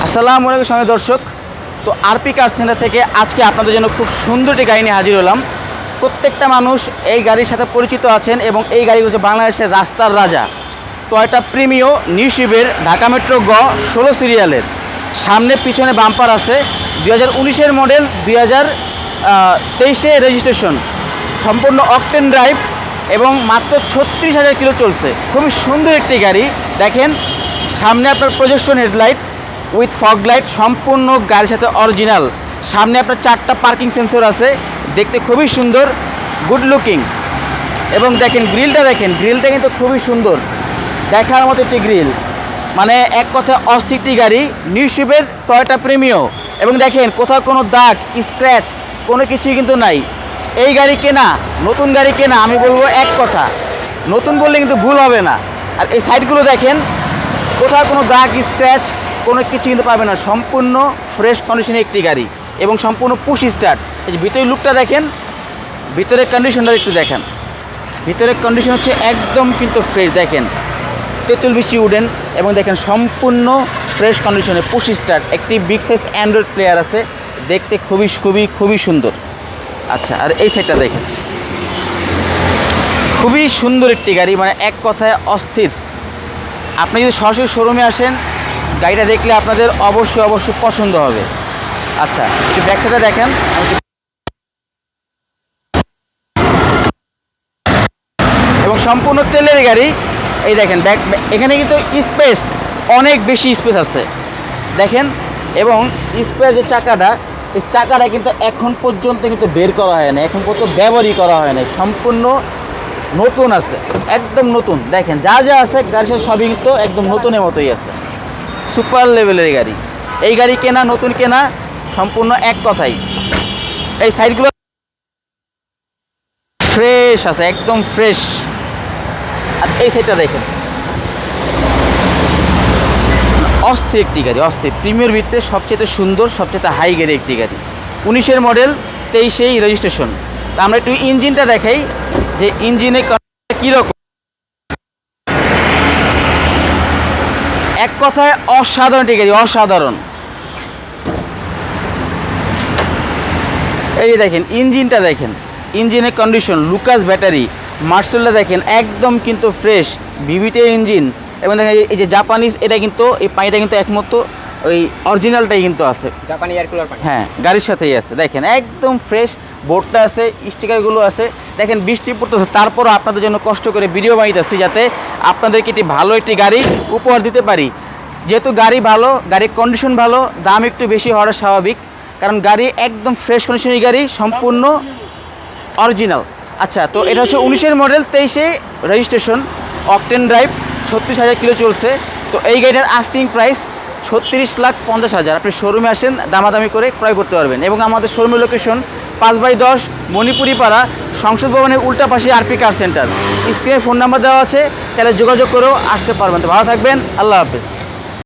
আসসালামু আলাইকুম সময় দর্শক। তো আরপি কার সেন্টার থেকে আজকে আপনাদের জন্য খুব সুন্দর একটি গাড়ি নিয়ে হাজির হলাম। প্রত্যেকটা মানুষ এই গাড়ির সাথে পরিচিত আছেন এবং এই গাড়িগুলো হচ্ছে বাংলাদেশের রাস্তার রাজা টয়োটা প্রিমিও নিউ শিপের ঢাকা মেট্রো গ 16 সিরিয়ালের। সামনে পিছনে বাম্পার আছে। 2019-এর মডেল, 2023-এ রেজিস্ট্রেশন, সম্পূর্ণ অকটেন ড্রাইভ এবং মাত্র 36,000 কিলো চলছে। খুবই সুন্দর একটি গাড়ি। দেখেন সামনে আপনার projection headlight with fog light, সম্পূর্ণ গাড়ির সাথে অরিজিনাল। সামনে আপনার 4টা পার্কিং সেন্সর আছে, দেখতে খুবই সুন্দর, গুড লুকিং। এবং দেখেন গ্রিলটা কিন্তু খুবই সুন্দর, দেখার মতো একটি গ্রিল। মানে এক কথায় অস্থিরটি গাড়ি, নিউ শিপের টয়োটা প্রিমিও। এবং দেখেন কোথাও কোনো দাগ স্ক্র্যাচ কোনো কিছুই কিন্তু নাই। এই গাড়ি কেনা, নতুন গাড়ি কেনা, আমি বলবো এক কথা, নতুন বললে কিন্তু ভুল হবে না। আর এই সাইডগুলো দেখেন, কোথাও কোনো দাগ স্ক্র্যাচ কোনো কিছু কিন্তু পাবে না, সম্পূর্ণ ফ্রেশ কন্ডিশনের একটি গাড়ি এবং সম্পূর্ণ পুশ স্টার্ট। এই যে ভিতরের লুকটা দেখেন, ভিতরের কন্ডিশনটা একটু দেখেন। ভিতরের কন্ডিশন হচ্ছে একদম কিন্তু ফ্রেশ। দেখেন তেঁতুল বিচি উডেন এবং দেখেন সম্পূর্ণ ফ্রেশ কন্ডিশনে পুশ স্টার্ট। একটি বিগ সাইজ অ্যান্ড্রয়েড প্লেয়ার আছে, দেখতে খুবই সুন্দর। আচ্ছা, আর এই সাইডটা দেখেন, খুবই সুন্দর একটি গাড়ি, মানে এক কথায় অস্থির। আপনি যদি সরাসরি শোরুমে আসেন, গাড়িটা দেখলে আপনাদের অবশ্যই পছন্দ হবে। আচ্ছা, একটু ব্যাকসাইডটা দেখেন। এবং সম্পূর্ণ তেলের গাড়ি। এই দেখেন এখানে কিন্তু স্পেস, অনেক বেশি স্পেস আছে দেখেন। এবং স্পেস যে চাকাটা, এই চাকাটা কিন্তু এখন পর্যন্ত কিন্তু বের করা হয় না, এখন পর্যন্ত ব্যবহারই করা হয় না, সম্পূর্ণ নতুন আছে, একদম নতুন। দেখেন যা আছে গাড়ির সাথে সবই কিন্তু একদম নতুনের মতোই আছে। সুপার লেভেলের গাড়ি। এই গাড়ি কেনা নতুন কেনা সম্পূর্ণ এক কথাই। এই সাইডগুলো ফ্রেশ আছে, একদম ফ্রেশ। আর এই সাইডটা দেখেন, অস্থির একটি গাড়ি, অস্থির। প্রিমিয়ার ভিতরে সবচেয়ে সুন্দর, সবচেয়ে হাই গাড়ি একটি গাড়ি। 19-এর মডেল, 23-এই রেজিস্ট্রেশন। তা আমরা একটু ইঞ্জিনটা দেখাই যে ইঞ্জিনে কীরকম। এক কথায় অসাধারণ একটি গাড়ি, অসাধারণ। এই দেখেন ইঞ্জিনটা দেখেন, ইঞ্জিনের কন্ডিশন, লুকাস ব্যাটারি, মার্সেলটা দেখেন একদম কিন্তু ফ্রেশ, ভিভিটের ইঞ্জিন। এবং দেখেন এই যে জাপানিজ, এটা কিন্তু এই পানিটা কিন্তু একমাত্র ওই অরিজিনালটাই কিন্তু আছে, জাপানি এয়ার কুলার পানি। হ্যাঁ, গাড়ির সাথেই আছে। দেখেন একদম ফ্রেশ, বোর্ডটা আছে, স্টিকারগুলো আছে। দেখেন বৃষ্টি পড়তেছে, তারপরও আপনাদের জন্য কষ্ট করে ভিডিও বানাইতেছি যাতে আপনাদেরকে একটি ভালো একটি গাড়ি উপহার দিতে পারি। যেহেতু গাড়ি ভালো, গাড়ির কন্ডিশন ভালো, দাম একটু বেশি হওয়াটা স্বাভাবিক, কারণ গাড়ি একদম ফ্রেশ কন্ডিশনের গাড়ি, সম্পূর্ণ অরিজিনাল। আচ্ছা, তো এটা হচ্ছে 19-এর মডেল, 23-এ রেজিস্ট্রেশন, অকটেন ড্রাইভ, 36,000 কিলো চলছে। তো এই গাড়িটার আস্কিং প্রাইস 36,50,000। আপনি শোরুমে আসেন, দামাদামি করে ক্রয় করতে পারবেন। এবং আমাদের শোরুমের লোকেশন 5/10 মণিপুরি পাড়া, সংসদ ভবনের উল্টা পাশে আরপি কার সেন্টার। স্ক্রিনে ফোন নাম্বার দেওয়া আছে, তাহলে যোগাযোগ করেও আসতে পারবেন। তো ভালো থাকবেন, আল্লাহ হাফেজ।